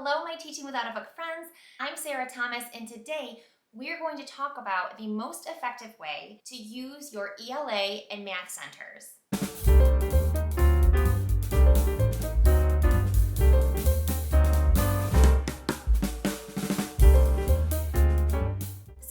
Hello, my Teaching Without a Book friends. I'm Sarah Thomas, and today we're going to talk about the most effective way to use your ELA and math centers.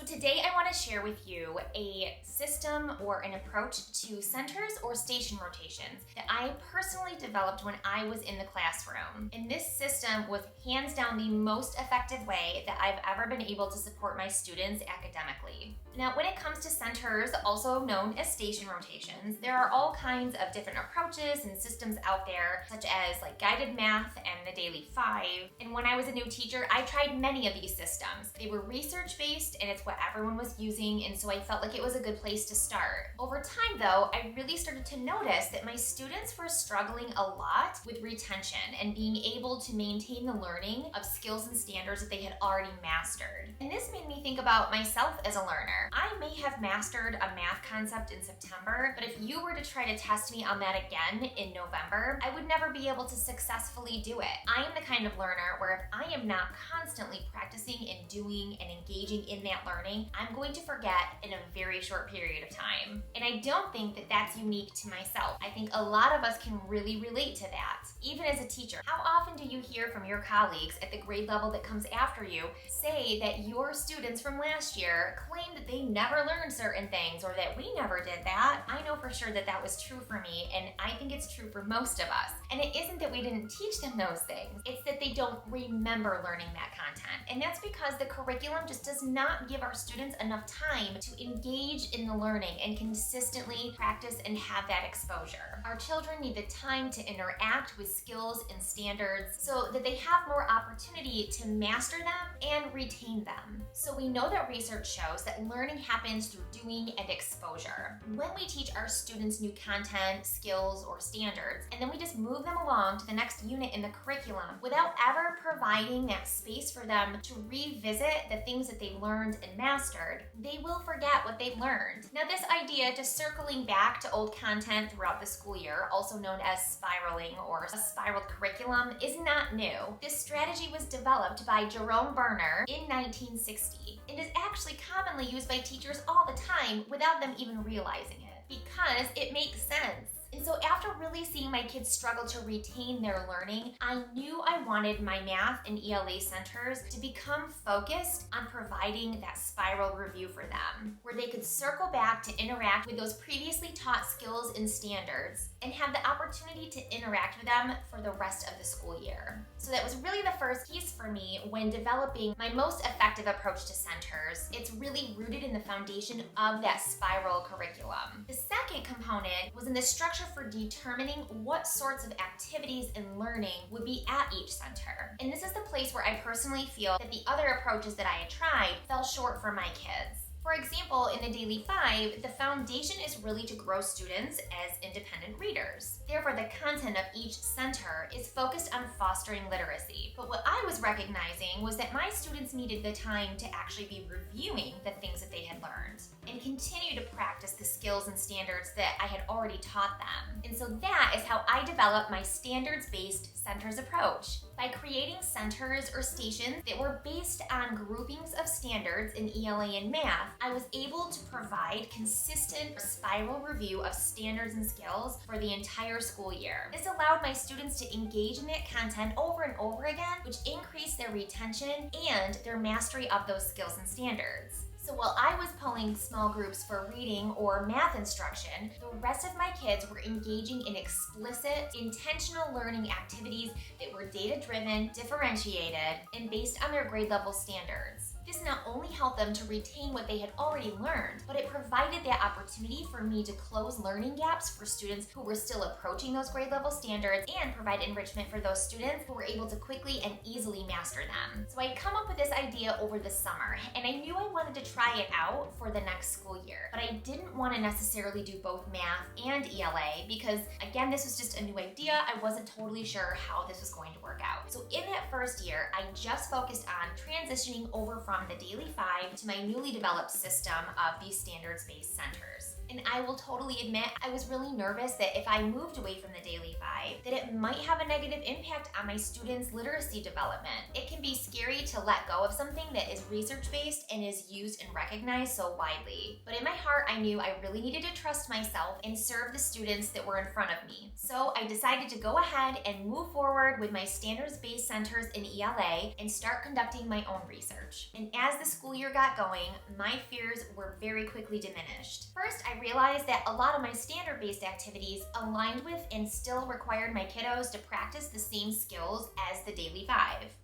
Today I want to share with you a system or an approach to centers or station rotations that I personally developed when I was in the classroom. And this system was hands down the most effective way that I've ever been able to support my students academically. Now, when it comes to centers, also known as station rotations, there are all kinds of different approaches and systems out there, such as like guided math and the Daily 5. And when I was a new teacher, I tried many of these systems. They were research-based, and it's what everyone was using, and so I felt like it was a good place to start. Over time, though, I really started to notice that my students were struggling a lot with retention and being able to maintain the learning of skills and standards that they had already mastered. And this made me think about myself as a learner. I may have mastered a math concept in September, but if you were to try to test me on that again in November, I would never be able to successfully do it. I am the kind of learner where if I am not constantly practicing and doing and engaging in that learning, I'm going to forget in a very short period of time. And I don't think that that's unique to myself. I think a lot of us can really relate to that. Even as a teacher, how often do you hear from your colleagues at the grade level that comes after you say that your students from last year claim that they never learned certain things or that we never did that? I know for sure that that was true for me, and I think it's true for most of us. And it isn't that we didn't teach them those things, it's that they don't remember learning that content. And that's because the curriculum just does not give our students enough time to engage in the learning and consistently practice and have that exposure. Our children need the time to interact with skills and standards so that they have more opportunity to master them and retain them. So we know that research shows that learning happens through doing and exposure. When we teach our students new content, skills, or standards, and then we just move them along to the next unit in the curriculum without ever providing that space for them to revisit the things that they learned and mastered, they will forget what they learned. Now, this idea to circling back to old content throughout the school year, also known as spiraling or a spiraled curriculum, is not new. This strategy was developed by Jerome Berner in 1960 and is actually commonly used by teachers all the time without them even realizing it, because it makes sense. And so after really seeing my kids struggle to retain their learning, I knew I wanted my math and ELA centers to become focused on providing that spiral review for them, where they could circle back to interact with those previously taught skills and standards and have the opportunity to interact with them for the rest of the school year. So that was really the first piece for me when developing my most effective approach to centers. It's really rooted in the foundation of that spiral curriculum. The second component was in the structure for determining what sorts of activities and learning would be at each center. And this is the place where I personally feel that the other approaches that I had tried fell short for my kids. For example, in the Daily 5, the foundation is really to grow students as independent readers. Therefore, the content of each center is focused on fostering literacy. But what I was recognizing was that my students needed the time to actually be reviewing the things that they had learned and continue to practice the skills and standards that I had already taught them. And so that is how I developed my standards-based centers approach. By creating centers or stations that were based on groupings of standards in ELA and math, I was able to provide consistent spiral review of standards and skills for the entire school year. This allowed my students to engage in that content over and over again, which increased their retention and their mastery of those skills and standards. So while I was pulling small groups for reading or math instruction, the rest of my kids were engaging in explicit, intentional learning activities that were data-driven, differentiated, and based on their grade level standards. This not only helped them to retain what they had already learned, but it provided that opportunity for me to close learning gaps for students who were still approaching those grade level standards and provide enrichment for those students who were able to quickly and easily master them. So I'd come up with this idea over the summer, and I knew I wanted to try it out for the next school year, but I didn't want to necessarily do both math and ELA because, again, this was just a new idea. I wasn't totally sure how this was going to work out. So in that first year, I just focused on transitioning over from the Daily 5 to my newly developed system of these standards-based centers. And I will totally admit, I was really nervous that if I moved away from the Daily 5, that it might have a negative impact on my students' literacy development. It can be scary to let go of something that is research-based and is used and recognized so widely. But in my heart, I knew I really needed to trust myself and serve the students that were in front of me. So I decided to go ahead and move forward with my Standards-Based Centers in ELA and start conducting my own research. And as the school year got going, my fears were very quickly diminished. First, I realized that a lot of my standard-based activities aligned with and still required my kiddos to practice the same skills as the Daily 5.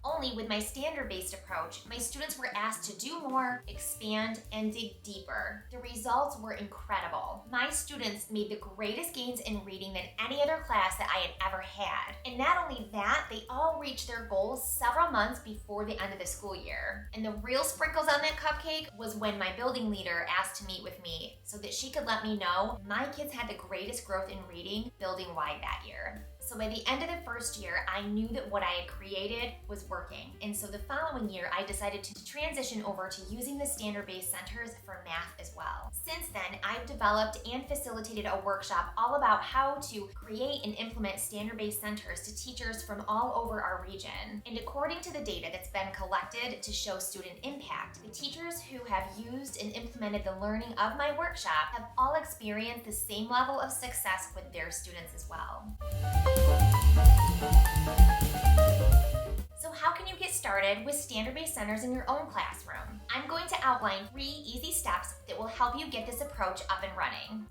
Only with my standard-based approach, my students were asked to do more, expand, and dig deeper. The results were incredible. My students made the greatest gains in reading than any other class that I had ever had. And not only that, they all reached their goals several months before the end of the school year. And the real sprinkles on that cupcake was when my building leader asked to meet with me so that she could let me know my kids had the greatest growth in reading building-wide that year. So by the end of the first year, I knew that what I had created was working. And so the following year, I decided to transition over to using the standard-based centers for math as well. Since then, I've developed and facilitated a workshop all about how to create and implement standard-based centers to teachers from all over our region. And according to the data that's been collected to show student impact, the teachers who have used and implemented the learning of my workshop have all experienced the same level of success with their students as well. So how can you get started with standard-based centers in your own classroom? I'm going to outline 3 easy steps that will help you get this approach up and running.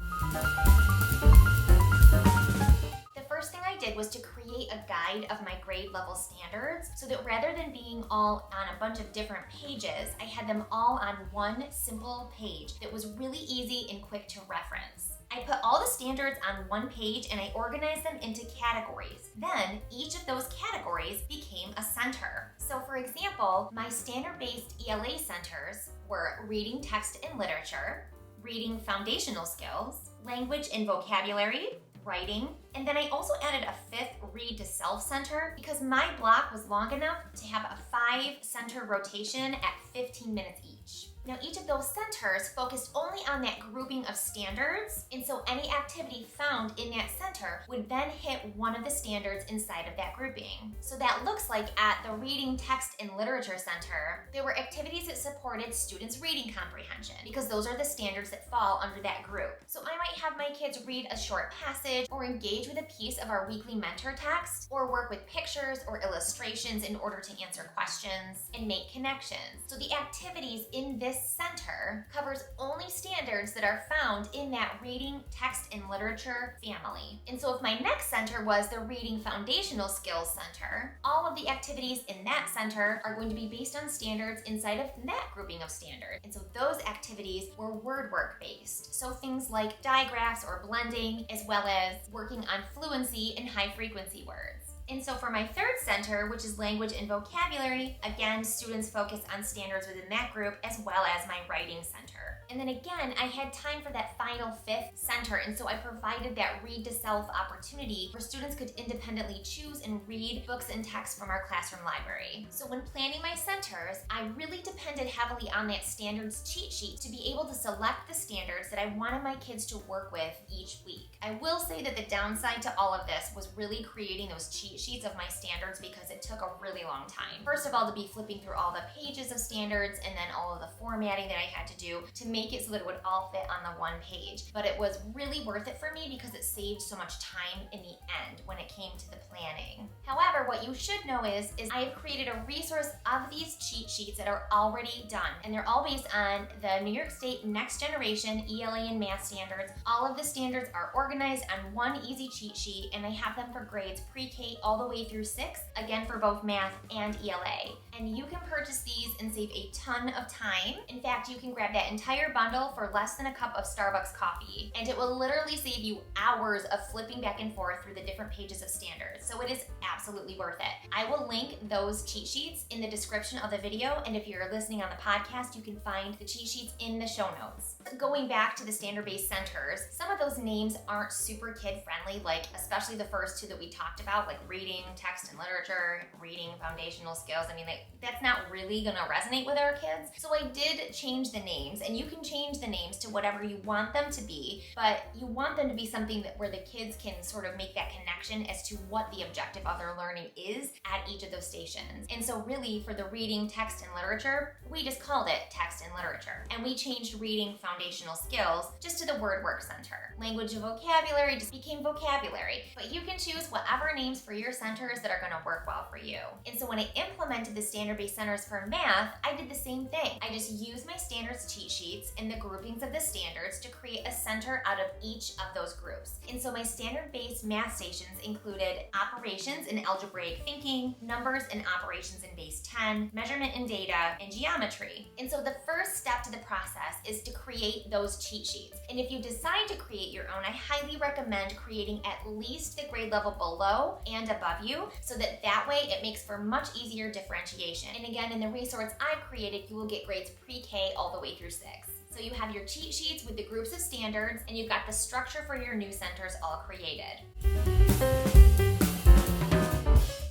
The first thing I did was to create a guide of my grade level standards so that rather than being all on a bunch of different pages, I had them all on one simple page that was really easy and quick to reference. I put all the standards on one page and I organized them into categories. Then each of those categories became a center. So for example, my standard-based ELA centers were reading, text, and literature, reading foundational skills, language and vocabulary, writing, and then I also added a 5th read to self center because my block was long enough to have a 5-center rotation at 15 minutes each. Now each of those centers focused only on that grouping of standards, and so any activity found in that center would then hit one of the standards inside of that grouping. So that looks like at the Reading, Text, and Literature Center, there were activities that supported students' reading comprehension because those are the standards that fall under that group. So I might have my kids read a short passage or engage with a piece of our weekly mentor text or work with pictures or illustrations in order to answer questions and make connections. So the activities in this center covers only standards that are found in that reading, text, and literature family. And so if my next center was the Reading Foundational Skills Center, all of the activities in that center are going to be based on standards inside of that grouping of standards. And so those activities were word work based. So things like digraphs or blending, as well as working on fluency and high frequency words. And so for my 3rd center, which is language and vocabulary, again, students focus on standards within that group as well as my writing center. And then again, I had time for that final 5th center, and so I provided that read to self opportunity where students could independently choose and read books and texts from our classroom library. So when planning my centers, I really depended heavily on that standards cheat sheet to be able to select the standards that I wanted my kids to work with each week. I will say that the downside to all of this was really creating those cheat sheets of my standards because it took a really long time. First of all, to be flipping through all the pages of standards and then all of the formatting that I had to do to make it so that it would all fit on the one page. But it was really worth it for me because it saved so much time in the end when it came to the planning. However, what you should know is I have created a resource of these cheat sheets that are already done, and they're all based on the New York State Next Generation ELA and Math standards. All of the standards are organized on one easy cheat sheet, and I have them for grades pre-K all the way through 6th, again for both math and ELA. And you can purchase these and save a ton of time. In fact, you can grab that entire bundle for less than a cup of Starbucks coffee, and it will literally save you hours of flipping back and forth through the different pages of standards. So it is absolutely worth it. I will link those cheat sheets in the description of the video, and if you're listening on the podcast, you can find the cheat sheets in the show notes. Going back to the standard-based centers, some of those names aren't super kid-friendly, like especially the first 2 that we talked about, like reading, text and literature, reading foundational skills. I mean, that's not really gonna resonate with our kids. So I did change the names, and you can change the names to whatever you want them to be, but you want them to be something where the kids can sort of make that connection as to what the objective of their learning is at each of those stations. And so really for the reading, text, and literature, we just called it text and literature. And we changed reading foundational skills just to the word work center. Language and vocabulary just became vocabulary, but you can choose whatever names for your centers that are gonna work well for you. And so when I implemented the standard-based centers for math, I did the same thing. I just used my standards cheat sheets and the groupings of the standards to create a center out of each of those groups. And so my standard-based math stations included operations and algebraic thinking, numbers and operations in base 10, measurement and data, and geometry. And so the first step to the process is to create those cheat sheets. And if you decide to create your own, I highly recommend creating at least the grade level below and above you, so that way it makes for much easier differentiation. And again, in the resource I created, you will get grades pre-K all the way through 6. So you have your cheat sheets with the groups of standards, and you've got the structure for your new centers all created.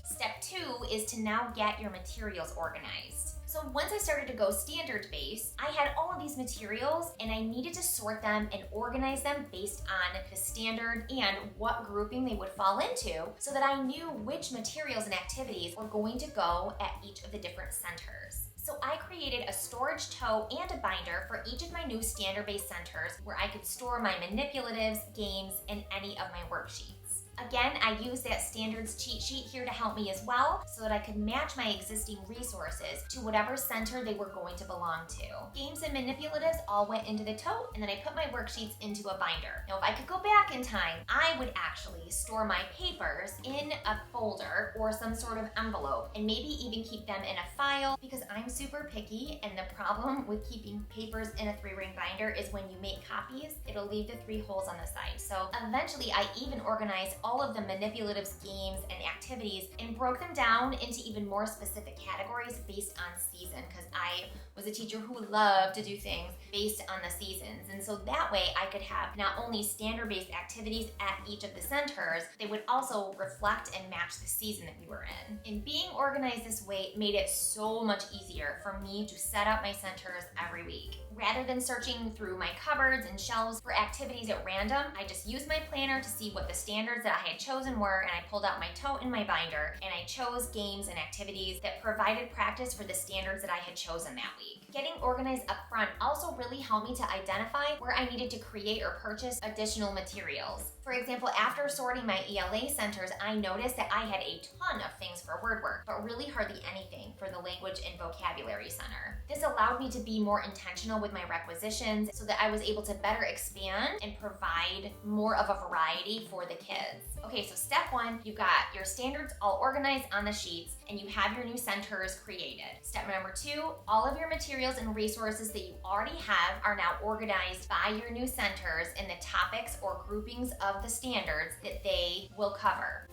Step 2 is to now get your materials organized. So once I started to go standard-based, I had all of these materials and I needed to sort them and organize them based on the standard and what grouping they would fall into, so that I knew which materials and activities were going to go at each of the different centers. So I created a storage tote and a binder for each of my new standard-based centers where I could store my manipulatives, games, and any of my worksheets. Again, I used that standards cheat sheet here to help me as well, so that I could match my existing resources to whatever center they were going to belong to. Games and manipulatives all went into the tote, and then I put my worksheets into a binder. Now, if I could go back in time, I would actually store my papers in a folder or some sort of envelope, and maybe even keep them in a file, because I'm super picky, and the problem with keeping papers in a 3-ring binder is when you make copies, it'll leave the 3 holes on the side. So eventually, I even organized all of the manipulatives, games, and activities and broke them down into even more specific categories based on season, because I was a teacher who loved to do things based on the seasons. And so that way I could have not only standard-based activities at each of the centers, they would also reflect and match the season that we were in. And being organized this way made it so much easier for me to set up my centers every week. Rather than searching through my cupboards and shelves for activities at random, I just used my planner to see what the standards that I had chosen were, and I pulled out my tote and my binder, and I chose games and activities that provided practice for the standards that I had chosen that week. Getting organized up front also really helped me to identify where I needed to create or purchase additional materials. For example, after sorting my ELA centers, I noticed that I had a ton of things for word work, but really hardly anything for the language and vocabulary center. This allowed me to be more intentional with my requisitions so that I was able to better expand and provide more of a variety for the kids. Okay, so step 1, you've got your standards all organized on the sheets and you have your new centers created. Step number 2, all of your materials and resources that you already have are now organized by your new centers in the topics or groupings of the standards that they will cover.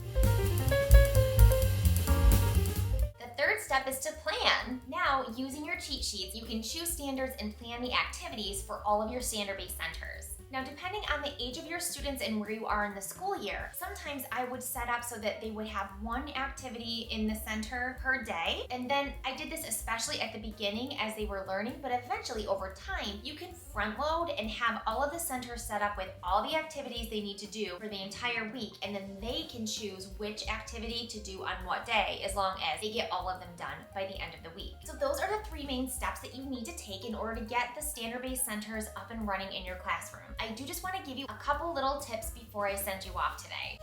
The third step is to plan. Now, using your cheat sheets, you can choose standards and plan the activities for all of your standard-based centers. Now, depending on the age of your students and where you are in the school year, sometimes I would set up so that they would have one activity in the center per day. And then I did this especially at the beginning as they were learning, but eventually over time, you can front load and have all of the centers set up with all the activities they need to do for the entire week. And then they can choose which activity to do on what day, as long as they get all of them done by the end of the week. So those are the 3 main steps that you need to take in order to get the standard-based centers up and running in your classroom. I do just want to give you a couple little tips before I send you off today.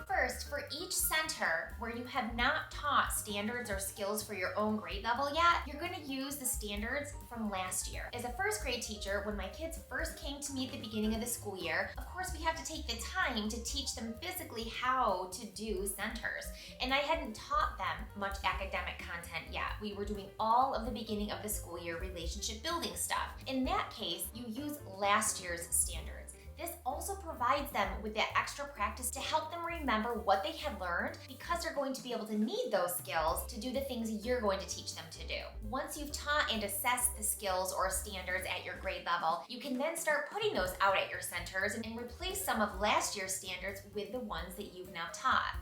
First, for each center where you have not taught standards or skills for your own grade level yet, you're going to use the standards from last year. As a first grade teacher, when my kids first came to me at the beginning of the school year, of course we have to take the time to teach them physically how to do centers. And I hadn't taught them much academic content yet. We were doing all of the beginning of the school year relationship building stuff. In that case, you use last year's standards. This also provides them with that extra practice to help them remember what they had learned, because they're going to be able to need those skills to do the things you're going to teach them to do. Once you've taught and assessed the skills or standards at your grade level, you can then start putting those out at your centers and replace some of last year's standards with the ones that you've now taught.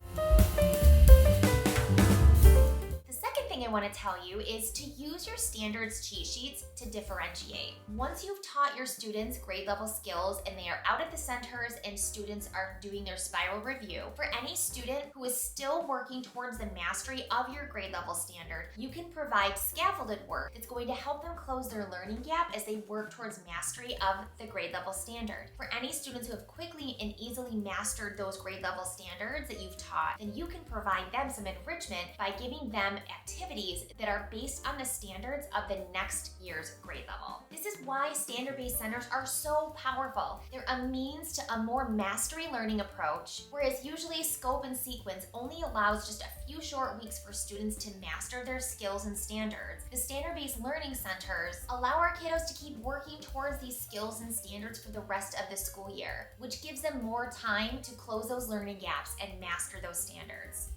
I want to tell you is to use your standards cheat sheets to differentiate. Once you've taught your students grade level skills and they are out at the centers and students are doing their spiral review, for any student who is still working towards the mastery of your grade level standard, you can provide scaffolded work that's going to help them close their learning gap as they work towards mastery of the grade level standard. For any students who have quickly and easily mastered those grade level standards that you've taught, then you can provide them some enrichment by giving them activities that are based on the standards of the next year's grade level. This is why standard-based centers are so powerful. They're a means to a more mastery learning approach, whereas usually scope and sequence only allows just a few short weeks for students to master their skills and standards. The standard-based learning centers allow our kiddos to keep working towards these skills and standards for the rest of the school year, which gives them more time to close those learning gaps and master those standards.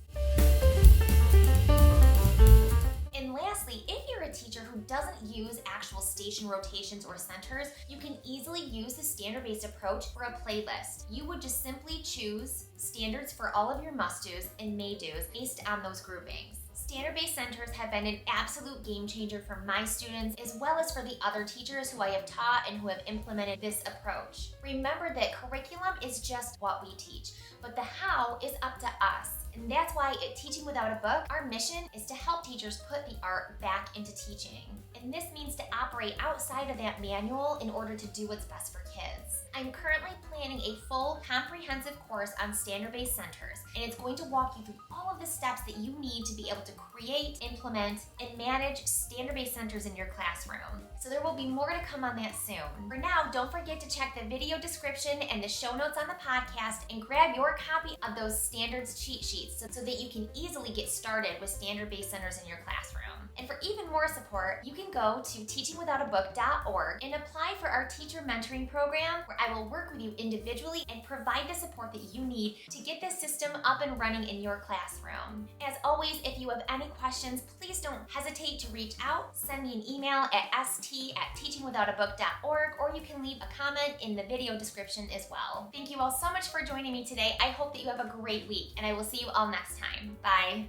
And lastly, if you're a teacher who doesn't use actual station rotations or centers, you can easily use the standard-based approach for a playlist. You would just simply choose standards for all of your must-dos and may-dos based on those groupings. Standard-based centers have been an absolute game changer for my students, as well as for the other teachers who I have taught and who have implemented this approach. Remember that curriculum is just what we teach, but the how is up to us. And that's why at Teaching Without a Book, our mission is to help teachers put the art back into teaching. And this means to operate outside of that manual in order to do what's best for kids. I'm currently planning a full comprehensive course on standard-based centers, and it's going to walk you through all of the steps that you need to be able to create, implement, and manage standard-based centers in your classroom. So there will be more to come on that soon. For now, don't forget to check the video description and the show notes on the podcast and grab your copy of those standards cheat sheets so that you can easily get started with standard-based centers in your classroom. And for even more support, you can go to teachingwithoutabook.org and apply for our teacher mentoring program, where I will work with you individually and provide the support that you need to get this system up and running in your classroom. As always, if you have any questions, please don't hesitate to reach out. Send me an email at st@teachingwithoutabook.org, or you can leave a comment in the video description as well. Thank you all so much for joining me today. I hope that you have a great week, and I will see you all next time. Bye.